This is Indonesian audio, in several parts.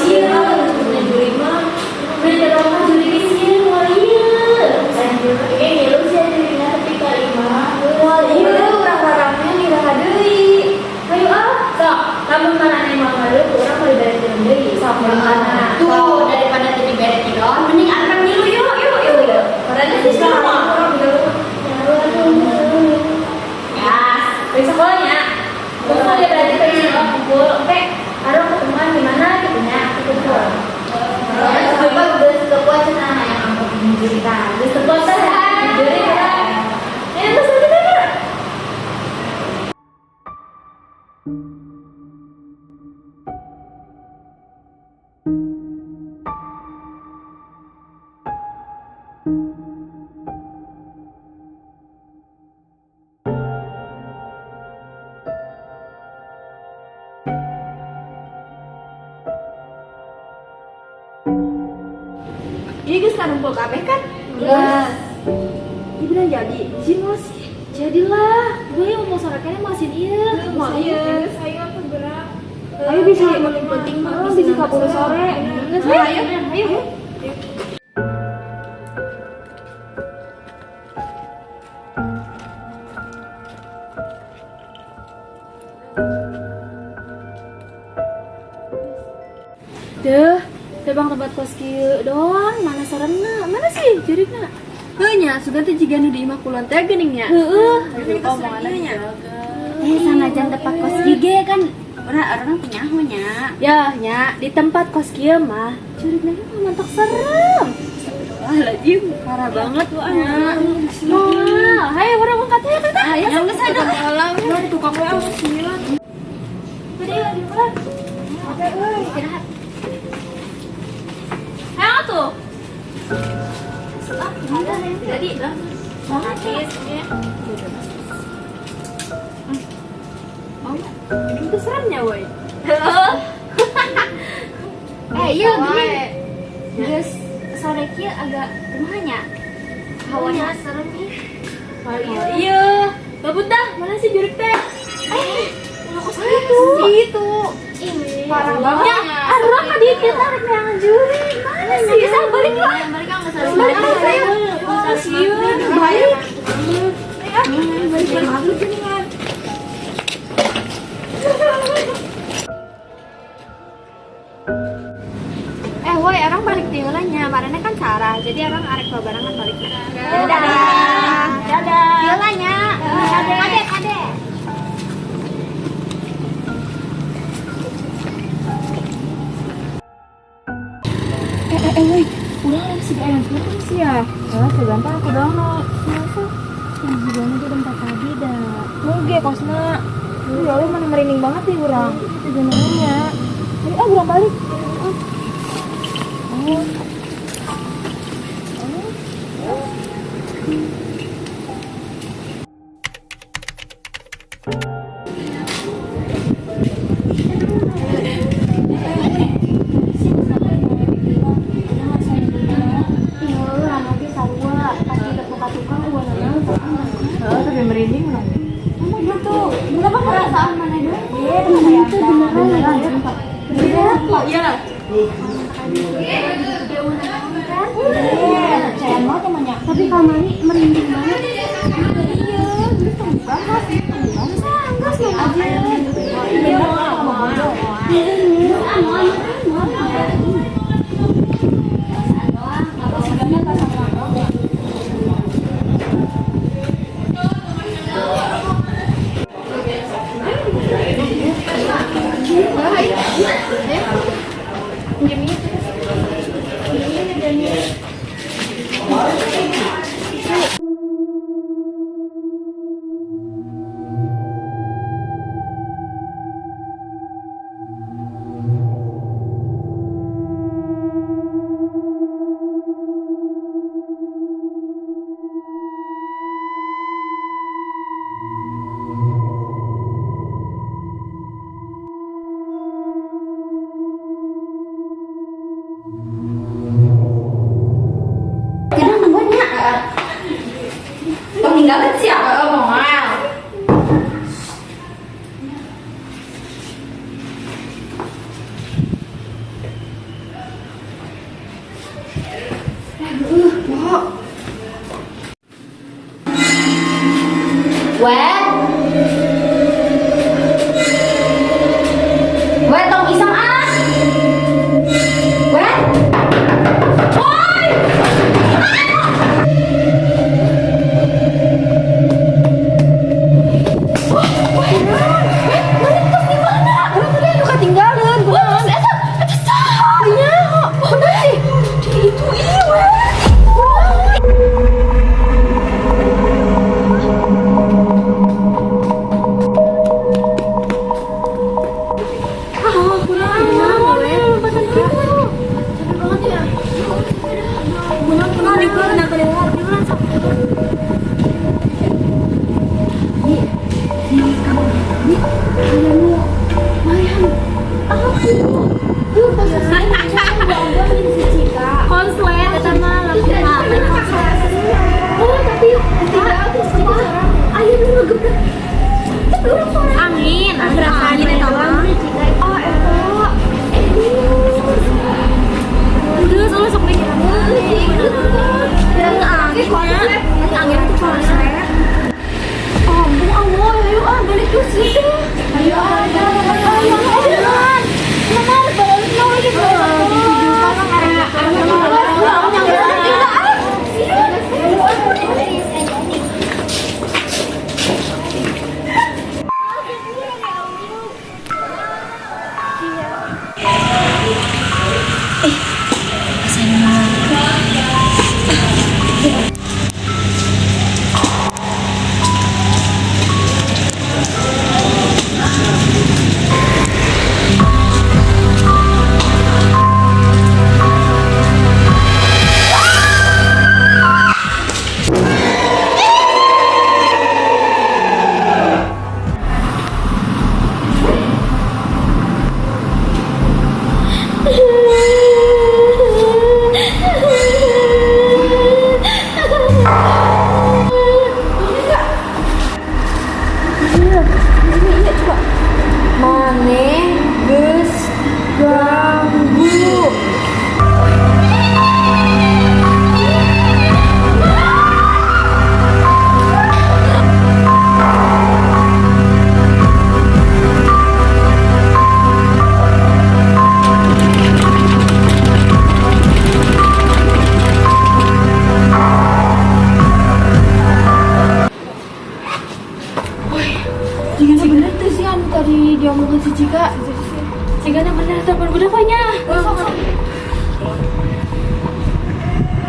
iya juri mah bener apa juri sih wah iya ini lu sih juri tapi kali mah wah iya orang-orangnya ngira deui ayo sok lamun mana emang malu urang mah dari deui sok mana tuh daripada jadi bere tidon mending arep ngilu yuk padahal sih sama ya di sekolahnya kumpul ya berarti ke sekolah kumpul oke harus ketemuan di mana gitu ya kumpul apa udah sekolah cenah yang aku cerita di sekolah jadi ini terus kita ini guys kan kumpul kabeh kan? enggak Ini bener jadi, Jin mas jadilah, gue mau sorekannya masin iya mau iya, saya tuh gerak ayo bisa paling penting mah bisa 40 sore ayo Deh, tebang tempat kos kieu doang, mana sarana? Mana sih jurigna? Heunya, sugan teh jiga nu di Immaculate teh geuning nya. Heeh, omonganna Sanajan tempat kos gige kan orang penyaho nya. ya, nya di tempat kos kieu mah jurigna mah mantok serem. Astagfirullahaladzim, parah banget tuh anak. Wah, hayo orang angkat ya teh. Ayo geus sana. Alam, di tukang we awas sieun. Tadi lagi pulang. Oke, euy, istirahat. Ayo tuh. Jadi, habis ya. Ini tuh seremnya, woi. Iya gini. Geus sore kieu agak rumahnya. Hawanya serem nih. Iya. Gabut dah, mana sih jurik teh? Itu. Parah banget. Arwah ka dieu teh tarik neangan juri. Mana sih? Bisa balik lah. Mereka nggak salah. Balik. Siun, baik. Balik malu geningan. Woi, orang balik tinggalannya. Marana kan Sarah, jadi orang arek babarangan balik. Dadah. Dadah. Tinggalannya. Adek. Woi, udah lah si ayam apa sih ya? Sebentar aku download. Kenapa? Yang hidungnya udah 4 pagi dah. Oke, kosna. Ya Allah, mana merinding banget nih urang. Itu namanya. Ayo, urang balik. Tapi merinding lah. Emang gitu. Kenapa perasaan mana doang? Itu beneran. Iya lah. Saya mau temannya. Tapi kamari merinding banget. Iya, bisa dibahas. Dibahas aja. Iya, Tinggalin siapa omongan. Wet. Wet tong iseng ah. Wet. Woi. Ketinggalan, kunaon? Eta saha? Nya, bener sih. Itu iya, weh. Konslet, eta mah angin, angin eta mah. Geus euy sok mikir. Angin tuh konslet. Ampun Allah, ayo balik ke situ. Ayo. Tadi dia ngomong si Cika na bener telepon gue pokoknya.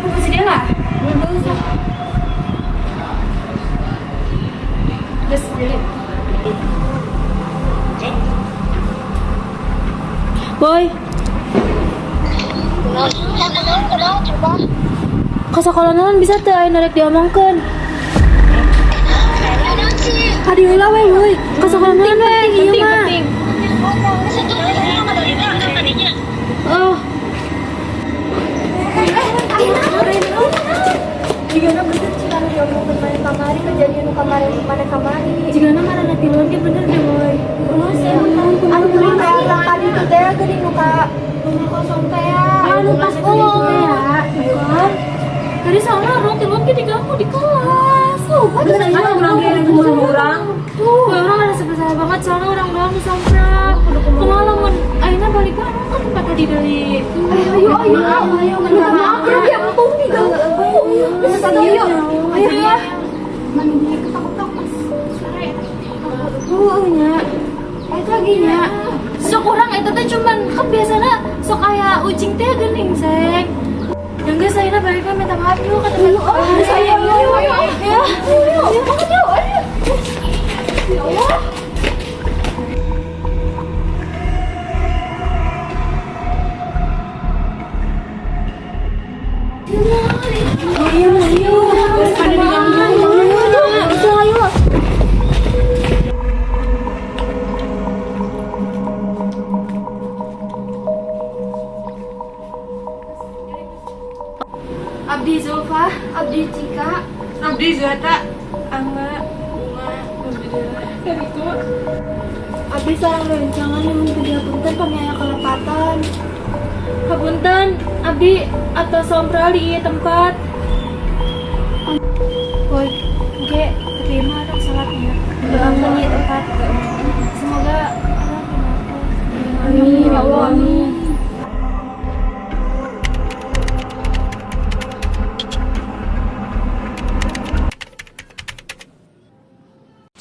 Masih dia lah? Terus delete. Boy. Kasakolonan bisa teu aya narek diomongkeun. Adi heula we euy. Kasakolonan penting ieu mah. Oh. Jigana bener cikana diomongkeun mana kamari kejadian nu mana kamari. Jigana marana tiluan ge bener deh boy. Heeh sih. Anu kuring kayak tadi teh teh geuning nu ka rumah kosong teh. Anu pas ya. Dari sana orang tiluan ge diganggu di kelas. Bener aja urang ge urang. Tuh, orang ada sebesar banget soalnya orang doang disamprak. Pengalaman akhirnya balik kan tempat tadi dari. Ayo maaf ya ampun diganggu. Bisa ayo. Ayo ya. Mandi ketok-ketok pas sore. Nya. Eta lagi nya. Sok urang eta teh cuman kan biasana sok aya ucing teh geuning sek. Yang geus ayeuna balik minta maaf dulu kata saya. Ayo. Ya. Ayo. Ya Allah. Ayo. Abdi Zulfa, Abdi Cika, Abdi Zuhata, Angga, Bunga, Kariko. Abdi sareng rencangan yang menjadi punten pangaya kelepatan. Hapunten, Abdi abdi atau somprali ieu tempat. Woi, oke, terima dong salatnya. Doakan ieu tempat. Semoga Allah bermanfaat. Amin ya Allah, amin.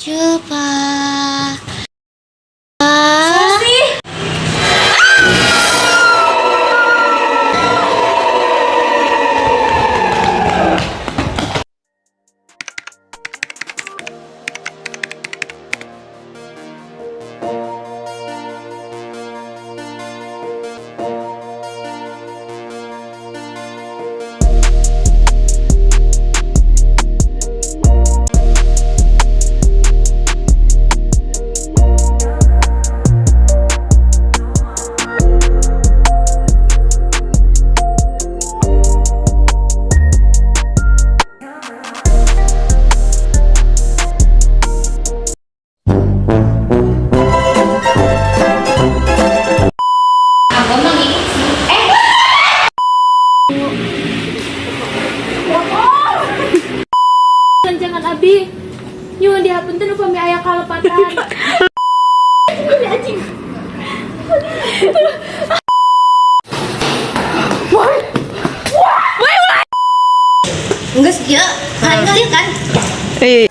Coba. Jangan abi, nyuwun dihapunten upami aya kalepatan. Enggak sih, ya. Kan kalian kan? Eh,